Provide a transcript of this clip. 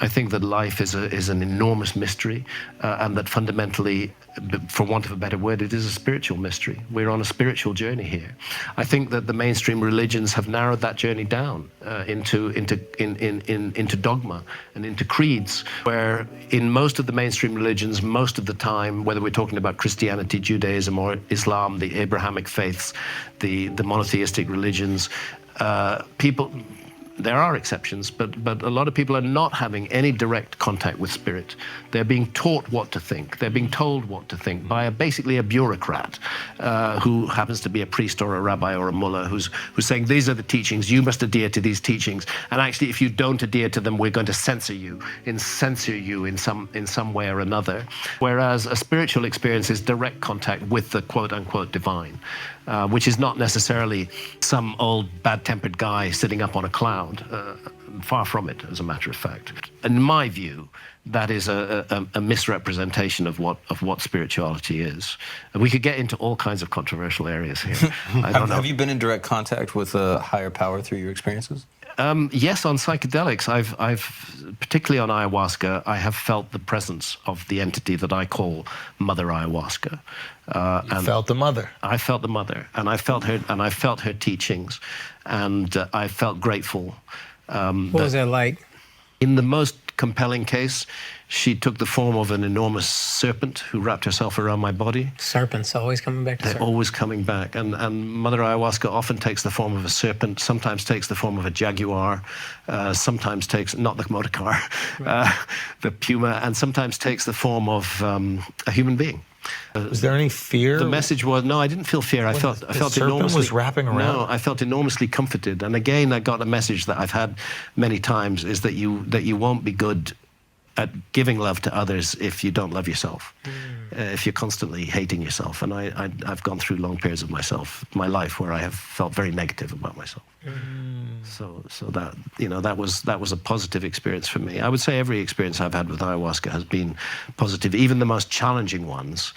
I think that life is an enormous mystery, and that fundamentally, for want of a better word, it is a spiritual mystery. We're on a spiritual journey here. I think that the mainstream religions have narrowed that journey down into dogma and into creeds, where in most of the mainstream religions, most of the time, whether we're talking about Christianity, Judaism, or Islam, the Abrahamic faiths, the monotheistic religions, people... There are exceptions, but a lot of people are not having any direct contact with spirit. They're being taught what to think. They're being told what to think by basically a bureaucrat who happens to be a priest or a rabbi or a mullah who's saying, these are the teachings, you must adhere to these teachings. And actually, if you don't adhere to them, we're going to censor you in some way or another. Whereas a spiritual experience is direct contact with the quote-unquote divine. Which is not necessarily some old bad-tempered guy sitting up on a cloud. Far from it, as a matter of fact. In my view, that is a misrepresentation of what spirituality is. And we could get into all kinds of controversial areas here. I don't know. Have you been in direct contact with a higher power through your experiences? Yes, on psychedelics, I've particularly on ayahuasca, I have felt the presence of the entity that I call Mother Ayahuasca. You felt the mother. I felt the mother, and I felt her teachings, and I felt grateful. What was that like? In the most compelling case, she took the form of an enormous serpent who wrapped herself around my body. Serpents always coming back to They're serpents. always coming back. And Mother Ayahuasca often takes the form of a serpent, sometimes takes the form of a jaguar, sometimes takes, not the motor car, right. The puma, and sometimes takes the form of a human being. Was there any fear? The message was, no, I didn't feel fear. I felt enormously... was wrapping around? No, I felt enormously comforted. And again, I got a message that I've had many times, is that you won't be good at giving love to others if you don't love yourself, if you're constantly hating yourself. And I've gone through long periods of my life where I have felt very negative about myself. So that, that was a positive experience for me. I would say every experience I've had with ayahuasca has been positive. Even the most challenging ones